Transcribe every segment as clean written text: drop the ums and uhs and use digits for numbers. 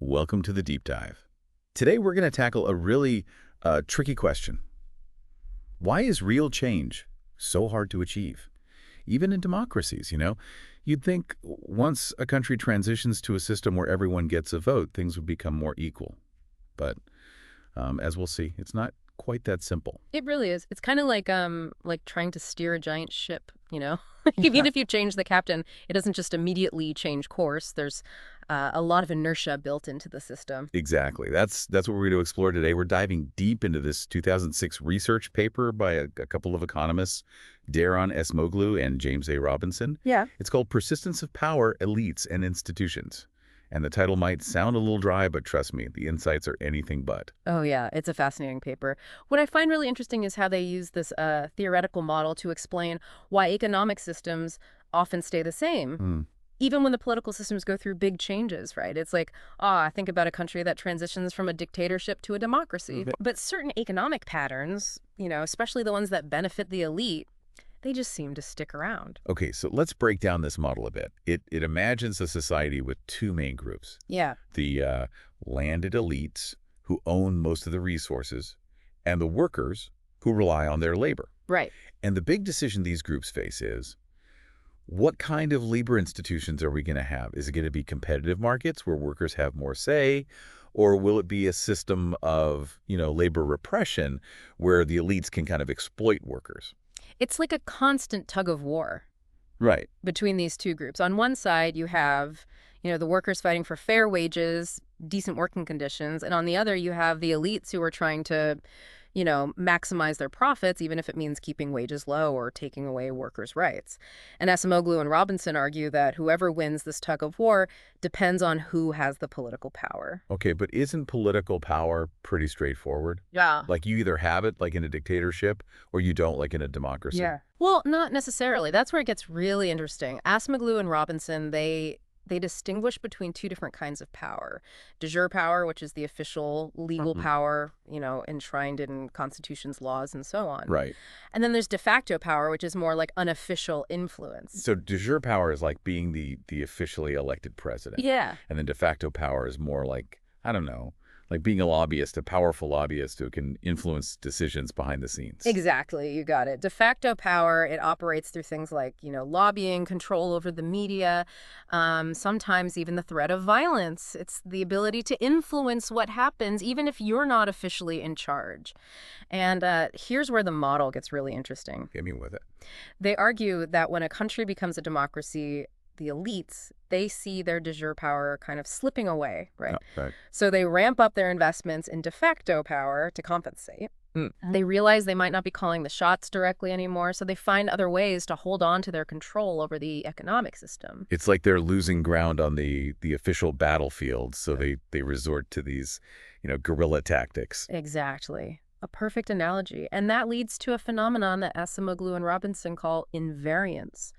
welcome to the deep dive. Today we're going to tackle a really tricky question. Why is real change so hard to achieve? Even in democracies, You'd think once a country transitions to a system where everyone gets a vote, things would become more equal. But as we'll see, it's not quite that simple. It really is. It's kind of like trying to steer a giant ship, Even if you change the captain, it doesn't just immediately change course. There's a lot of inertia built into the system. Exactly. That's what we're going to explore today. We're diving deep into this 2006 research paper by a couple of economists, Daron Acemoglu and James A. Robinson. Yeah. It's called Persistence of Power, Elites and Institutions. And the title might sound a little dry, but trust me, the insights are anything but. Oh, yeah. It's a fascinating paper. What I find really interesting is how they use this theoretical model to explain why economic systems often stay the same. Even when the political systems go through big changes, right? It's like, think about a country that transitions from a dictatorship to a democracy. But certain economic patterns, especially the ones that benefit the elite, they just seem to stick around. Okay, so let's break down this model a bit. It imagines a society with two main groups. Yeah. The landed elites who own most of the resources and the workers who rely on their labor. Right. And the big decision these groups face is, what kind of labor institutions are we going to have? Is it going to be competitive markets where workers have more say? Or will it be a system of, labor repression where the elites can kind of exploit workers? It's like a constant tug of war. Right. Between these two groups. On one side, you have, the workers fighting for fair wages, decent working conditions. And on the other, you have the elites who are trying to, maximize their profits, even if it means keeping wages low or taking away workers' rights. And Acemoglu and Robinson argue that whoever wins this tug of war depends on who has the political power. Okay, but isn't political power pretty straightforward? Yeah. Like you either have it, like in a dictatorship, or you don't, like in a democracy. Yeah. Well, not necessarily. That's where it gets really interesting. Acemoglu and Robinson, they distinguish between two different kinds of power. De jure power, which is the official legal power, enshrined in constitutions, laws, and so on. Right. And then there's de facto power, which is more like unofficial influence. So de jure power is like being the officially elected president. Yeah. And then de facto power is more like, I don't know, like being a lobbyist, a powerful lobbyist who can influence decisions behind the scenes. Exactly. You got it. De facto power, it operates through things like, lobbying, control over the media, sometimes even the threat of violence. It's the ability to influence what happens, even if you're not officially in charge. And here's where the model gets really interesting. Get me with it. They argue that when a country becomes a democracy, the elites, they see their de jure power kind of slipping away, right? Oh, right. So they ramp up their investments in de facto power to compensate. They realize they might not be calling the shots directly anymore, so they find other ways to hold on to their control over the economic system. It's like they're losing ground on the official battlefield, so they resort to these, guerrilla tactics. Exactly. A perfect analogy. And that leads to a phenomenon that Acemoglu and Robinson call invariance.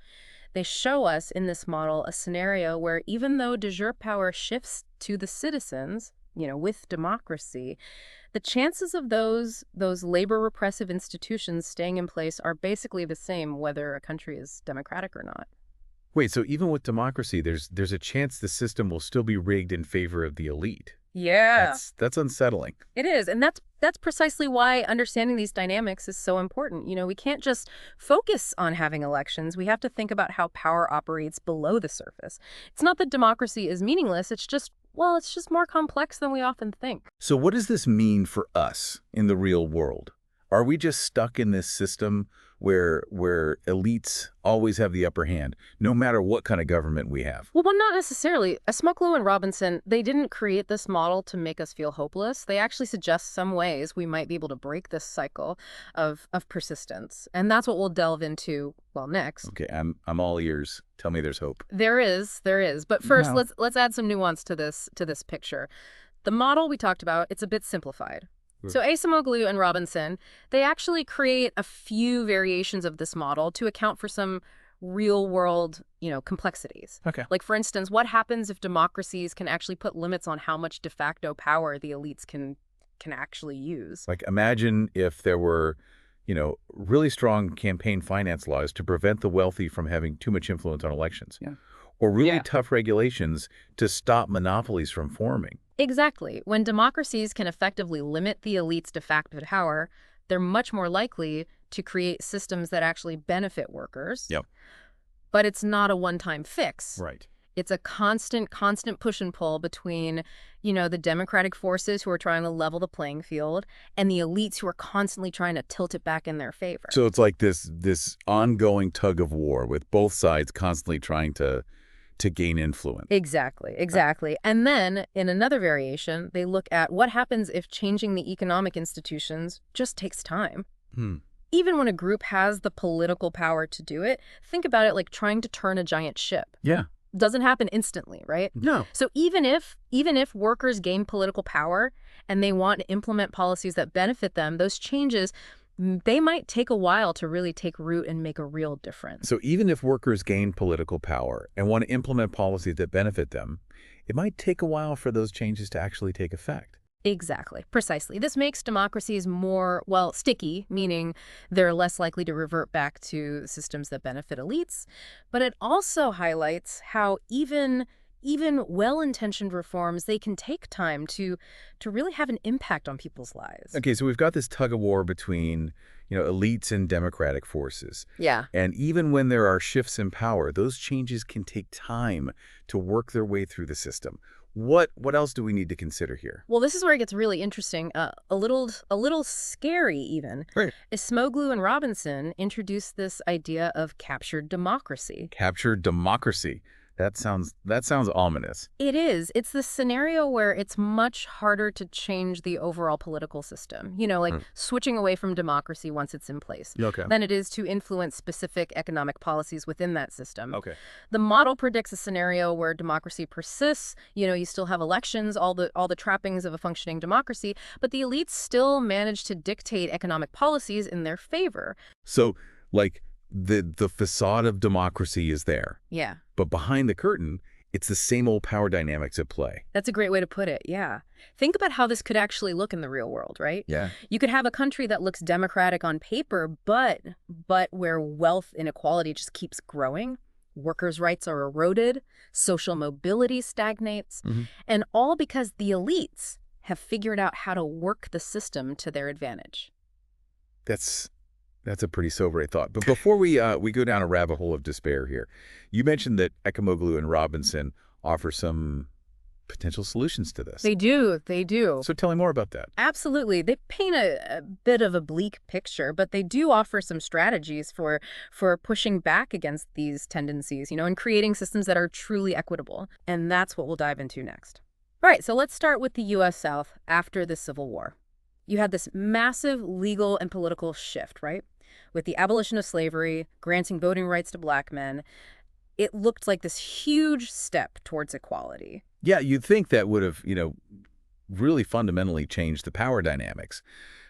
They show us in this model a scenario where even though de jure power shifts to the citizens, with democracy, the chances of those labor repressive institutions staying in place are basically the same whether a country is democratic or not. Wait, so even with democracy, there's a chance the system will still be rigged in favor of the elite. Yeah. That's unsettling. It is. And that's precisely why understanding these dynamics is so important. We can't just focus on having elections. We have to think about how power operates below the surface. It's not that democracy is meaningless. It's just more complex than we often think. So what does this mean for us in the real world? Are we just stuck in this system where elites always have the upper hand, no matter what kind of government we have? Well, not necessarily. Acemoglu and Robinson, they didn't create this model to make us feel hopeless. They actually suggest some ways we might be able to break this cycle of persistence. And that's what we'll delve into, next. Okay, I'm all ears. Tell me there's hope. There is. But first, let's add some nuance to this picture. The model we talked about, it's a bit simplified. So Acemoglu and Robinson, they actually create a few variations of this model to account for some real-world, complexities. Okay. Like, for instance, what happens if democracies can actually put limits on how much de facto power the elites can actually use? Like, imagine if there were, really strong campaign finance laws to prevent the wealthy from having too much influence on elections. Yeah. Or really tough regulations to stop monopolies from forming. Exactly. When democracies can effectively limit the elite's de facto power, they're much more likely to create systems that actually benefit workers. Yep. But it's not a one-time fix. Right. It's a constant push and pull between, the democratic forces who are trying to level the playing field and the elites who are constantly trying to tilt it back in their favor. So it's like this ongoing tug of war with both sides constantly trying to gain influence. Exactly, exactly. And then, in another variation, they look at what happens if changing the economic institutions just takes time. Hmm. Even when a group has the political power to do it, think about it like trying to turn a giant ship. Yeah. Doesn't happen instantly, right? No. So even if workers gain political power and they want to implement policies that benefit them, those changes, they might take a while to really take root and make a real difference. So even if workers gain political power and want to implement policies that benefit them, it might take a while for those changes to actually take effect. Exactly, precisely. This makes democracies more, well, sticky, meaning they're less likely to revert back to systems that benefit elites. But it also highlights how even well-intentioned reforms, they can take time to really have an impact on people's lives. Okay, so we've got this tug of war between, elites and democratic forces. Yeah. And even when there are shifts in power, those changes can take time to work their way through the system. What else do we need to consider here? Well, this is where it gets really interesting, a little scary even. Right. Ismoglu and Robinson introduced this idea of captured democracy. Capture democracy. That sounds ominous. It is. It's the scenario where it's much harder to change the overall political system, like switching away from democracy once it's in place, Okay. than it is to influence specific economic policies within that system. Okay. The model predicts a scenario where democracy persists. You still have elections, all the trappings of a functioning democracy, but the elites still manage to dictate economic policies in their favor. So, like, the facade of democracy is there, Yeah. but behind the curtain, it's the same old power dynamics at play. That's a great way to put it, yeah. Think about how this could actually look in the real world, right? Yeah. You could have a country that looks democratic on paper, but where wealth inequality just keeps growing, workers' rights are eroded, social mobility stagnates, and all because the elites have figured out how to work the system to their advantage. That's a pretty sobering thought. But before we go down a rabbit hole of despair here, you mentioned that Ekamoglu and Robinson offer some potential solutions to this. They do. So tell me more about that. Absolutely. They paint a bit of a bleak picture, but they do offer some strategies for pushing back against these tendencies, and creating systems that are truly equitable. And that's what we'll dive into next. All right, so let's start with the U.S. South after the Civil War. You had this massive legal and political shift, right? With the abolition of slavery, granting voting rights to black men, it looked like this huge step towards equality. Yeah, you'd think that would have, really fundamentally changed the power dynamics.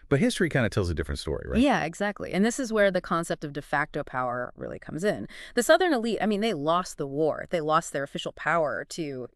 But history kind of tells a different story, right? Yeah, exactly. And this is where the concept of de facto power really comes in. The Southern elite, they lost the war. They lost their official power to,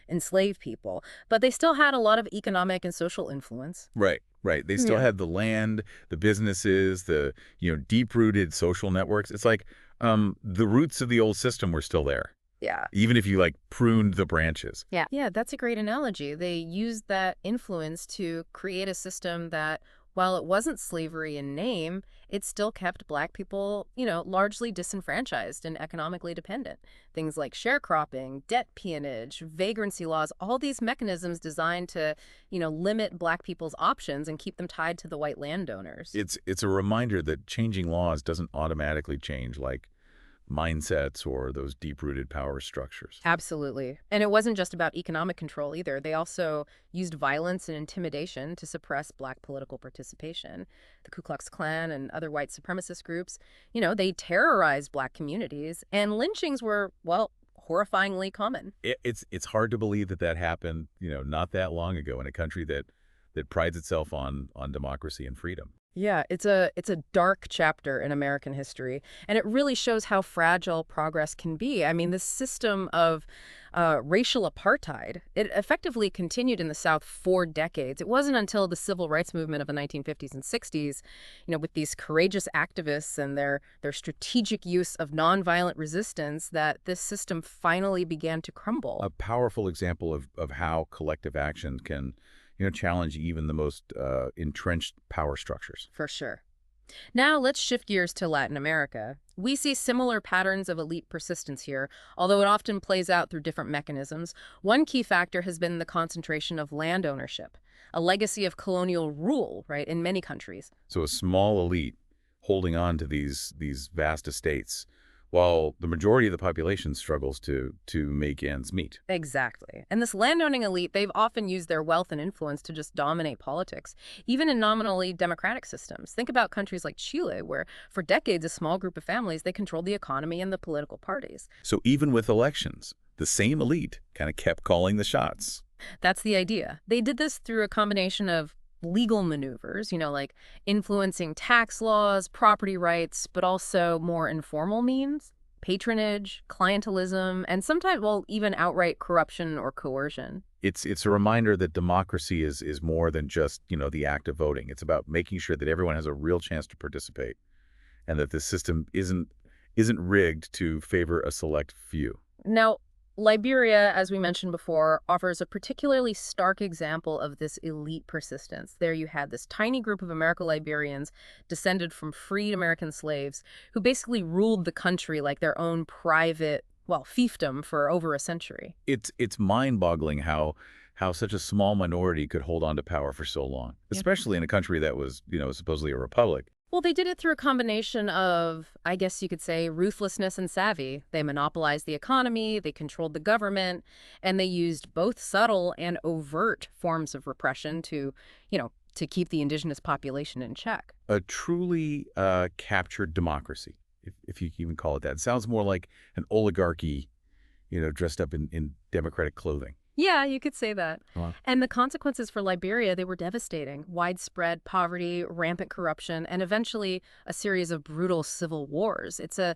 enslave people. But they still had a lot of economic and social influence. Right. They still had the land, the businesses, the, deep-rooted social networks. It's like the roots of the old system were still there. Yeah. Even if you, pruned the branches. Yeah. Yeah, that's a great analogy. They used that influence to create a system that, while it wasn't slavery in name, it still kept black people, largely disenfranchised and economically dependent. Things like sharecropping, debt peonage, vagrancy laws, all these mechanisms designed to, limit black people's options and keep them tied to the white landowners. It's a reminder that changing laws doesn't automatically change, mindsets or those deep-rooted power structures. Absolutely. And it wasn't just about economic control either. They also used violence and intimidation to suppress black political participation. The Ku Klux Klan and other white supremacist groups, they terrorized black communities, and lynchings were, well, horrifyingly common. It's hard to believe that happened, not that long ago in a country that prides itself on democracy and freedom. Yeah, it's a dark chapter in American history, and it really shows how fragile progress can be. I mean, this system of racial apartheid, it effectively continued in the South for decades. It wasn't until the civil rights movement of the 1950s and 60s, with these courageous activists and their strategic use of nonviolent resistance that this system finally began to crumble. A powerful example of how collective action can, challenge even the most entrenched power structures. For sure. Now let's shift gears to Latin America. We see similar patterns of elite persistence here, although it often plays out through different mechanisms. One key factor has been the concentration of land ownership, a legacy of colonial rule, right, in many countries. So a small elite holding on to these vast estates, while the majority of the population struggles to make ends meet. Exactly. And this landowning elite, they've often used their wealth and influence to just dominate politics, even in nominally democratic systems. Think about countries like Chile, where for decades a small group of families, they controlled the economy and the political parties. So even with elections, the same elite kind of kept calling the shots. That's the idea. They did this through a combination of legal maneuvers, like influencing tax laws, property rights, but also more informal means, patronage, clientelism, and sometimes, well, even outright corruption or coercion. It's a reminder that democracy is more than just, the act of voting. It's about making sure that everyone has a real chance to participate and that the system isn't rigged to favor a select few. Now, Liberia, as we mentioned before, offers a particularly stark example of this elite persistence. There you had this tiny group of Americo-Liberians descended from freed American slaves who basically ruled the country like their own private, well, fiefdom for over a century. It's mind-boggling how such a small minority could hold on to power for so long, Yep. especially in a country that was, supposedly a republic. Well, they did it through a combination of, I guess you could say, ruthlessness and savvy. They monopolized the economy, they controlled the government, and they used both subtle and overt forms of repression to keep the indigenous population in check. A truly captured democracy, if you can even call it that. It sounds more like an oligarchy, dressed up in democratic clothing. Yeah, you could say that. Wow. And the consequences for Liberia, they were devastating. Widespread poverty, rampant corruption, and eventually a series of brutal civil wars. It's a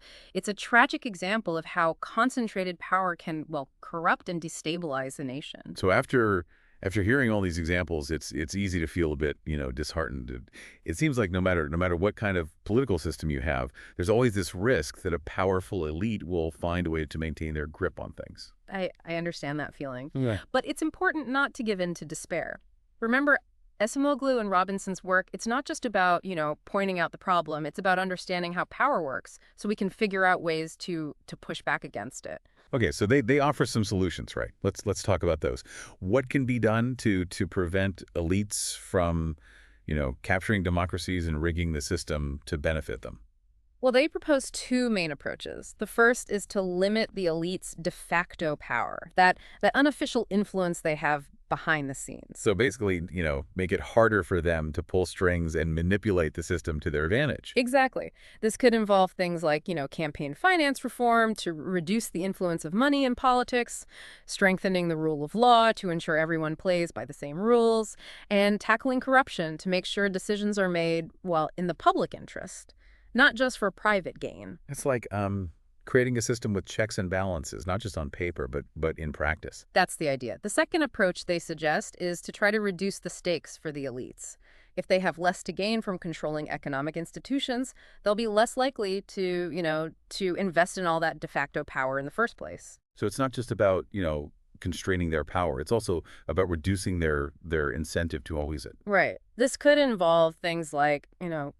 tragic example of how concentrated power can, well, corrupt and destabilize a nation. So after hearing all these examples, it's easy to feel a bit, disheartened. It seems like no matter what kind of political system you have, there's always this risk that a powerful elite will find a way to maintain their grip on things. I understand that feeling. Yeah. But it's important not to give in to despair. Remember, Esimoglu and Robinson's work, it's not just about, pointing out the problem. It's about understanding how power works so we can figure out ways to push back against it. Okay, so they offer some solutions, right? Let's talk about those. What can be done to prevent elites from, capturing democracies and rigging the system to benefit them? Well, they propose two main approaches. The first is to limit the elite's de facto power, that unofficial influence they have behind the scenes. So basically, make it harder for them to pull strings and manipulate the system to their advantage. Exactly. This could involve things like, campaign finance reform to reduce the influence of money in politics, strengthening the rule of law to ensure everyone plays by the same rules, and tackling corruption to make sure decisions are made, well, in the public interest, not just for private gain. It's like creating a system with checks and balances, not just on paper, but in practice. That's the idea. The second approach they suggest is to try to reduce the stakes for the elites. If they have less to gain from controlling economic institutions, they'll be less likely to invest in all that de facto power in the first place. So it's not just about, constraining their power. It's also about reducing their incentive to always it. Right. This could involve things like,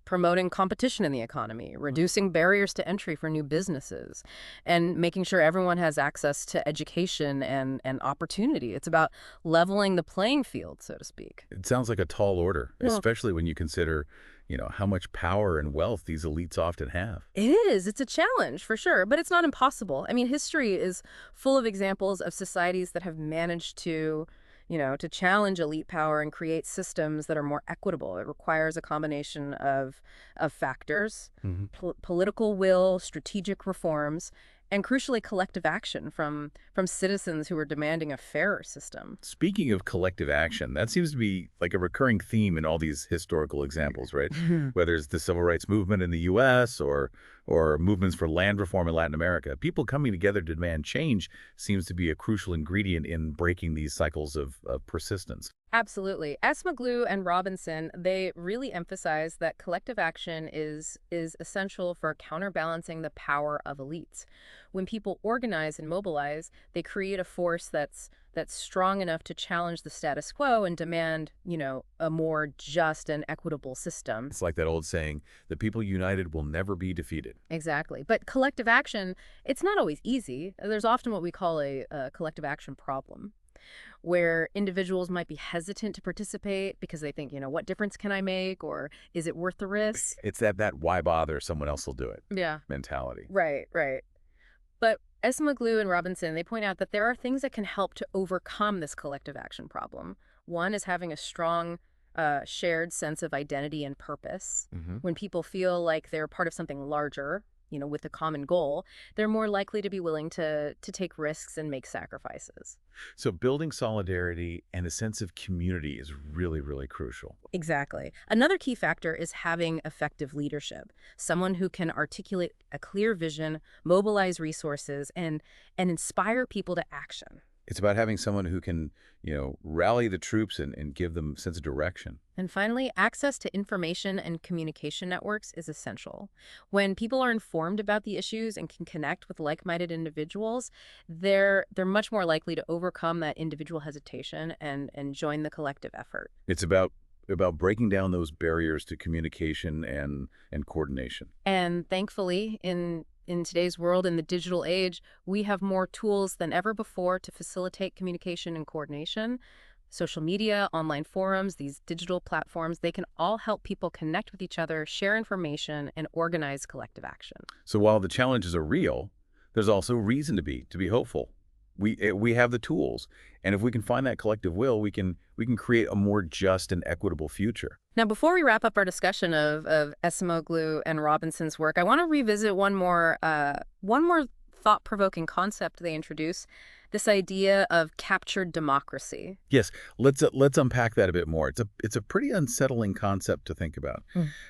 promoting competition in the economy, reducing barriers to entry for new businesses, and making sure everyone has access to education and opportunity. It's about leveling the playing field, so to speak. It sounds like a tall order, Well, especially when you consider, how much power and wealth these elites often have. it is. It's a challenge, for sure, but it's not impossible. I mean, history is full of examples of societies that have managed to challenge elite power and create systems that are more equitable. It requires a combination of factors, Hmm. political will, strategic reforms, and crucially collective action from citizens who are demanding a fairer system. Speaking of collective action, that seems to be like a recurring theme in all these historical examples, right? Whether it's the civil rights movement in the U.S. or movements for land reform in Latin America, people coming together to demand change seems to be a crucial ingredient in breaking these cycles of persistence. Absolutely. Esmaglu and Robinson, they really emphasize that collective action is essential for counterbalancing the power of elites. When people organize and mobilize, they create a force that's strong enough to challenge the status quo and demand, a more just and equitable system. It's like that old saying, the people united will never be defeated. Exactly. But collective action, it's not always easy. There's often what we call a collective action problem, where individuals might be hesitant to participate because they think, what difference can I make, or is it worth the risk? It's that why bother, someone else will do it Yeah. mentality. Right, right. But Esmaglu and Robinson, they point out that there are things that can help to overcome this collective action problem. One is having a strong shared sense of identity and purpose. When people feel like they're part of something larger, with a common goal, they're more likely to be willing to take risks and make sacrifices. So building solidarity and a sense of community is really, really crucial. Exactly. Another key factor is having effective leadership, someone who can articulate a clear vision, mobilize resources, and inspire people to action. It's about having someone who can, rally the troops and give them a sense of direction. And finally, access to information and communication networks is essential. When people are informed about the issues and can connect with like-minded individuals, they're much more likely to overcome that individual hesitation and join the collective effort. It's about breaking down those barriers to communication and coordination. And thankfully, in today's world, in the digital age, we have more tools than ever before to facilitate communication and coordination. Social media, online forums, these digital platforms, they can all help people connect with each other, share information, and organize collective action. So while the challenges are real, there's also reason to be hopeful. We have the tools, and if we can find that collective will, we can create a more just and equitable future. Now, before we wrap up our discussion of Esmoglu and Robinson's work, I want to revisit one more thought-provoking concept they introduce, this idea of captured democracy. Yes, let's unpack that a bit more. It's a pretty unsettling concept to think about,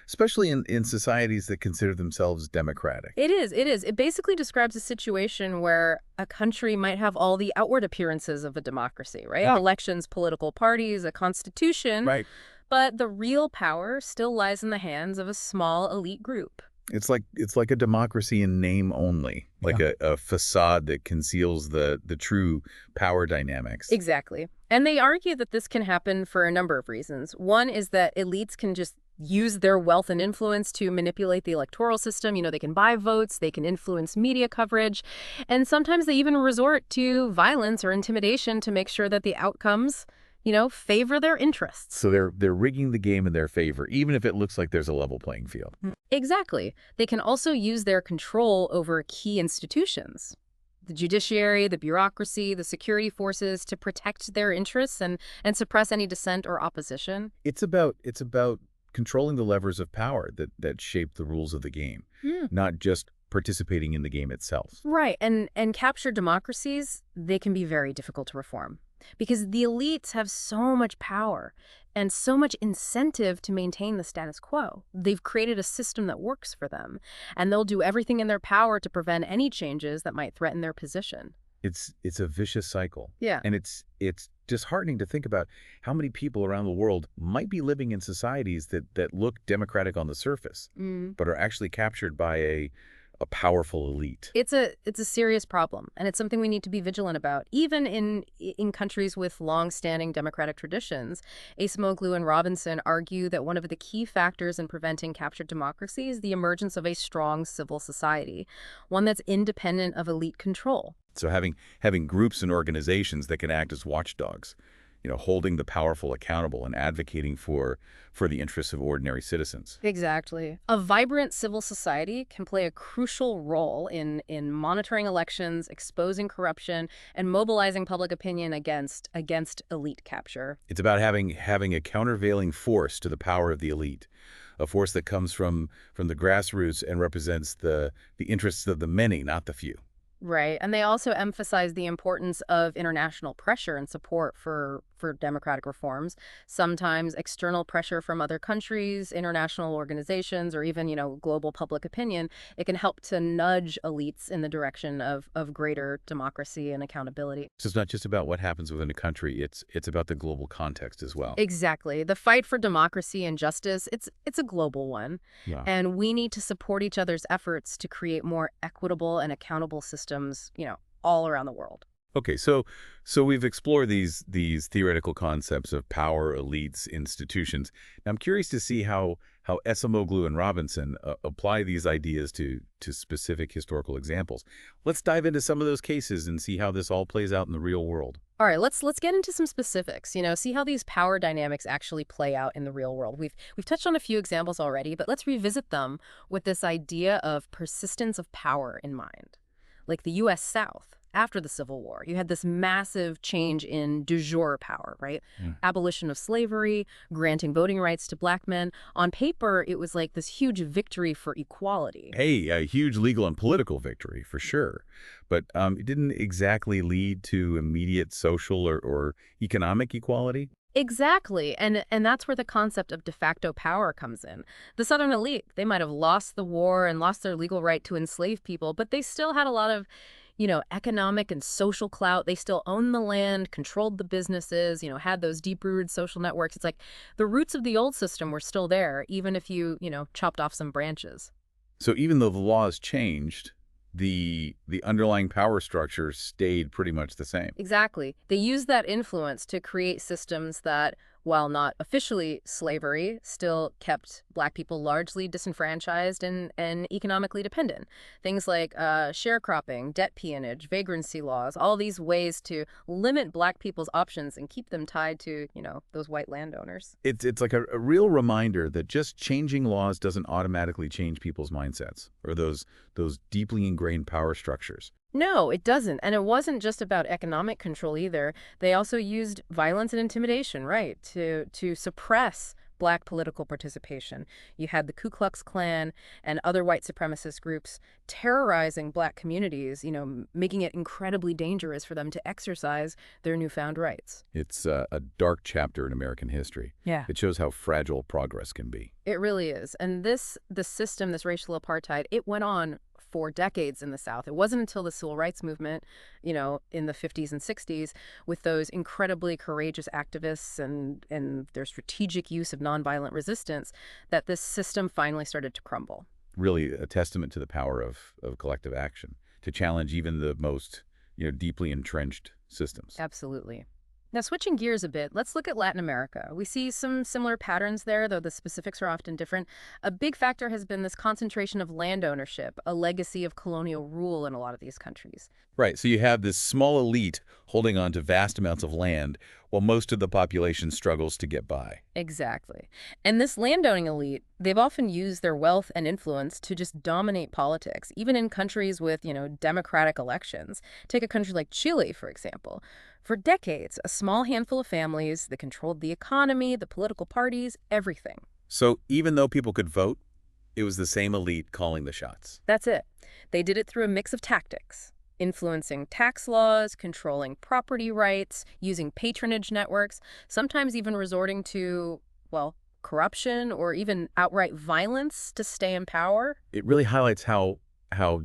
especially in societies that consider themselves democratic. It is. It basically describes a situation where a country might have all the outward appearances of a democracy, right? Yeah. Elections, political parties, a constitution. Right. But the real power still lies in the hands of a small elite group. It's like a democracy in name only, like a facade that conceals the true power dynamics. Exactly. And they argue that this can happen for a number of reasons. One is that elites can just use their wealth and influence to manipulate the electoral system. They can buy votes, they can influence media coverage, and sometimes they even resort to violence or intimidation to make sure that the outcomes favor their interests. So they're rigging the game in their favor, even if it looks like there's a level playing field. Exactly. They can also use their control over key institutions, the judiciary, the bureaucracy, the security forces, to protect their interests and suppress any dissent or opposition. It's about controlling the levers of power that shape the rules of the game, not just participating in the game itself. Right. And captured democracies, they can be very difficult to reform because the elites have so much power and so much incentive to maintain the status quo. They've created a system that works for them, and they'll do everything in their power to prevent any changes that might threaten their position. It's a vicious cycle. Yeah. And it's disheartening to think about how many people around the world might be living in societies that look democratic on the surface, but are actually captured by a powerful elite. It's a serious problem, and it's something we need to be vigilant about. Even in countries with long-standing democratic traditions, Acemoglu and Robinson argue that one of the key factors in preventing captured democracy is the emergence of a strong civil society, one that's independent of elite control. So having groups and organizations that can act as watchdogs, holding the powerful accountable and advocating for the interests of ordinary citizens. Exactly. A vibrant civil society can play a crucial role in monitoring elections, exposing corruption, and mobilizing public opinion against elite capture. It's about having a countervailing force to the power of the elite, a force that comes from the grassroots and represents the interests of the many, not the few. Right. And they also emphasize the importance of international pressure and support for democratic reforms. Sometimes external pressure from other countries, international organizations, or even, global public opinion, it can help to nudge elites in the direction of greater democracy and accountability. So it's not just about what happens within a country, it's about the global context as well. Exactly. The fight for democracy and justice, it's a global one. Yeah. And we need to support each other's efforts to create more equitable and accountable systems, all around the world. Okay, so we've explored these theoretical concepts of power, elites, institutions. Now, I'm curious to see how Esamoglu and Robinson apply these ideas to specific historical examples. Let's dive into some of those cases and see how this all plays out in the real world. All right, let's get into some specifics. See how these power dynamics actually play out in the real world. We've touched on a few examples already, but let's revisit them with this idea of persistence of power in mind. Like the US South, after the Civil War, you had this massive change in de jure power, right? Yeah. Abolition of slavery, granting voting rights to black men. On paper, it was like this huge victory for equality. Hey, a huge legal and political victory for sure, but it didn't exactly lead to immediate social or economic equality. Exactly. And that's where the concept of de facto power comes in. The Southern elite, they might have lost the war and lost their legal right to enslave people, but they still had a lot of, economic and social clout. They still owned the land, controlled the businesses, had those deep-rooted social networks. It's like the roots of the old system were still there, even if you chopped off some branches. So even though the laws changed, the underlying power structure stayed pretty much the same. Exactly. They used that influence to create systems that, while not officially slavery, still kept black people largely disenfranchised and economically dependent. Things like sharecropping, debt peonage, vagrancy laws, all these ways to limit black people's options and keep them tied to, those white landowners. It's like a real reminder that just changing laws doesn't automatically change people's mindsets or those deeply ingrained power structures. No, it doesn't. And it wasn't just about economic control either. They also used violence and intimidation, right, to suppress black political participation. You had the Ku Klux Klan and other white supremacist groups terrorizing black communities, making it incredibly dangerous for them to exercise their newfound rights. It's a dark chapter in American history. Yeah. It shows how fragile progress can be. It really is. And the system, this racial apartheid, it went on for decades in the South. It wasn't until the Civil Rights Movement, in the 50s and 60s, with those incredibly courageous activists and their strategic use of nonviolent resistance, that this system finally started to crumble. Really a testament to the power of collective action to challenge even the most, deeply entrenched systems. Absolutely. Now, switching gears a bit, let's look at Latin America. We see some similar patterns there, though the specifics are often different. A big factor has been this concentration of land ownership, a legacy of colonial rule in a lot of these countries. Right, so you have this small elite holding on to vast amounts of land while most of the population struggles to get by. Exactly. And this landowning elite, they've often used their wealth and influence to just dominate politics, even in countries with, democratic elections. Take a country like Chile, for example. For decades, a small handful of families that controlled the economy, the political parties, everything. So even though people could vote, it was the same elite calling the shots. That's it. They did it through a mix of tactics. Influencing tax laws, controlling property rights, using patronage networks, sometimes even resorting to, well, corruption or even outright violence to stay in power. It really highlights how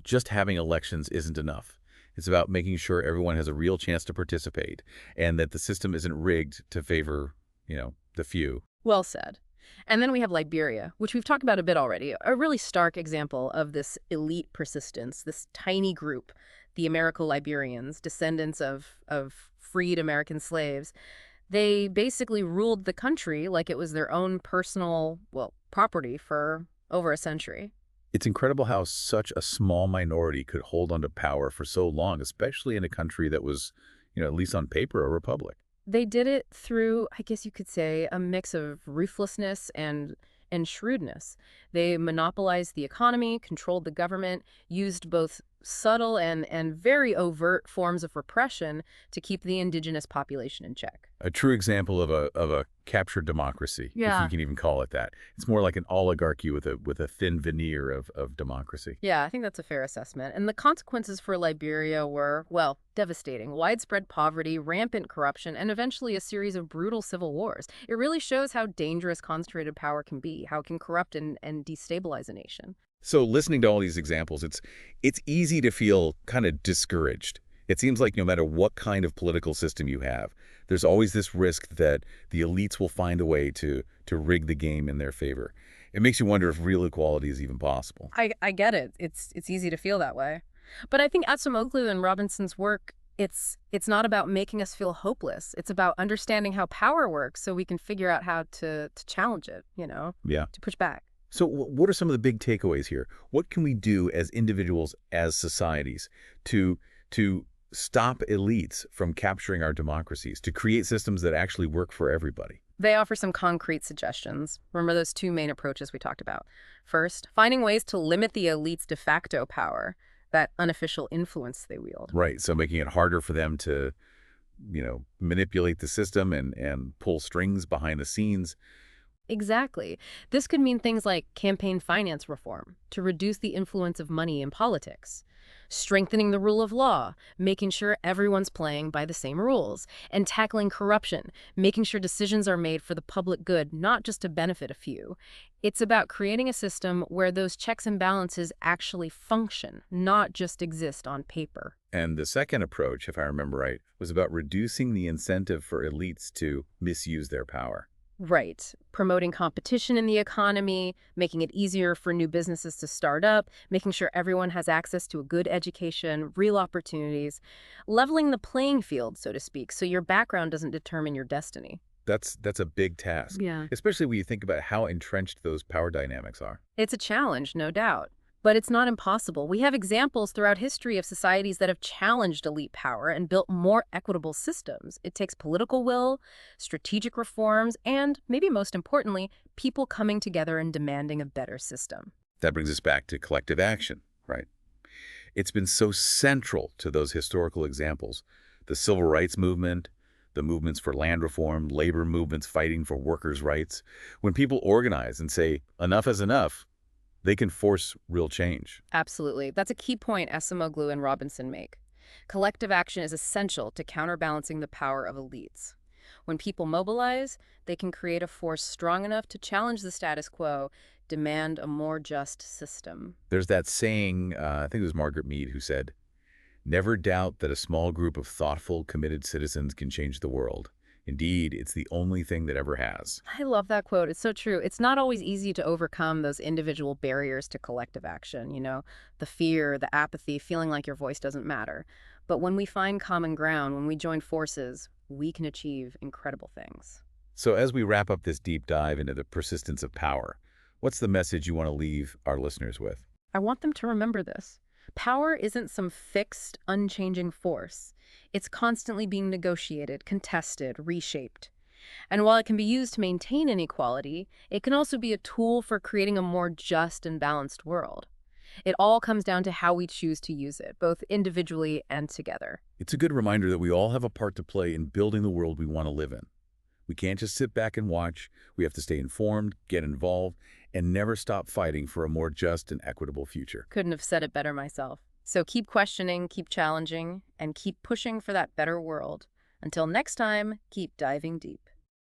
just having elections isn't enough. It's about making sure everyone has a real chance to participate and that the system isn't rigged to favor, the few. Well said. And then we have Liberia, which we've talked about a bit already, a really stark example of this elite persistence, this tiny group, the Americo-Liberians, descendants of freed American slaves. They basically ruled the country like it was their own personal, well, property for over a century. It's incredible how such a small minority could hold onto power for so long, especially in a country that was, at least on paper, a republic. They did it through, I guess you could say, a mix of ruthlessness and shrewdness. They monopolized the economy, controlled the government, used both subtle and very overt forms of repression to keep the indigenous population in check. A true example of a captured democracy, if you Yeah. can even call it that. It's more like an oligarchy with a thin veneer of democracy. Yeah, I think that's a fair assessment. And the consequences for Liberia were, well, devastating. Widespread poverty, rampant corruption, and eventually a series of brutal civil wars. It really shows how dangerous concentrated power can be, how it can corrupt and destabilize a nation. So listening to all these examples, it's easy to feel kind of discouraged. It seems like no matter what kind of political system you have, there's always this risk that the elites will find a way to rig the game in their favor. It makes you wonder if real equality is even possible. I get it. It's easy to feel that way. But I think Acemoglu and Robinson's work, it's not about making us feel hopeless. It's about understanding how power works so we can figure out how to challenge it, Yeah. to push back. So what are some of the big takeaways here? What can we do as individuals, as societies, to stop elites from capturing our democracies, to create systems that actually work for everybody? They offer some concrete suggestions. Remember those two main approaches we talked about. First, finding ways to limit the elite's de facto power, that unofficial influence they wield. Right. So making it harder for them to, manipulate the system and pull strings behind the scenes. Exactly. This could mean things like campaign finance reform to reduce the influence of money in politics, strengthening the rule of law, making sure everyone's playing by the same rules, and tackling corruption, making sure decisions are made for the public good, not just to benefit a few. It's about creating a system where those checks and balances actually function, not just exist on paper. And the second approach, if I remember right, was about reducing the incentive for elites to misuse their power. Right. Promoting competition in the economy, making it easier for new businesses to start up, making sure everyone has access to a good education, real opportunities, leveling the playing field, so to speak, so your background doesn't determine your destiny. That's a big task, Yeah. especially when you think about how entrenched those power dynamics are. It's a challenge, no doubt. But it's not impossible. We have examples throughout history of societies that have challenged elite power and built more equitable systems. It takes political will, strategic reforms, and, maybe most importantly, people coming together and demanding a better system. That brings us back to collective action, right? It's been so central to those historical examples. The civil rights movement, the movements for land reform, labor movements fighting for workers' rights. When people organize and say, enough is enough, they can force real change. Absolutely. That's a key point Acemoglu and Robinson make. Collective action is essential to counterbalancing the power of elites. When people mobilize, they can create a force strong enough to challenge the status quo, demand a more just system. There's that saying, I think it was Margaret Mead who said, never doubt that a small group of thoughtful, committed citizens can change the world. Indeed, it's the only thing that ever has. I love that quote. It's so true. It's not always easy to overcome those individual barriers to collective action, the fear, the apathy, feeling like your voice doesn't matter. But when we find common ground, when we join forces, we can achieve incredible things. So as we wrap up this deep dive into the persistence of power, what's the message you want to leave our listeners with? I want them to remember this. Power isn't some fixed, unchanging force. It's constantly being negotiated, contested, reshaped. And while it can be used to maintain inequality, it can also be a tool for creating a more just and balanced world. It all comes down to how we choose to use it, both individually and together. It's a good reminder that we all have a part to play in building the world we want to live in. We can't just sit back and watch. We have to stay informed, get involved, and never stop fighting for a more just and equitable future. Couldn't have said it better myself. So keep questioning, keep challenging, and keep pushing for that better world. Until next time, keep diving deep.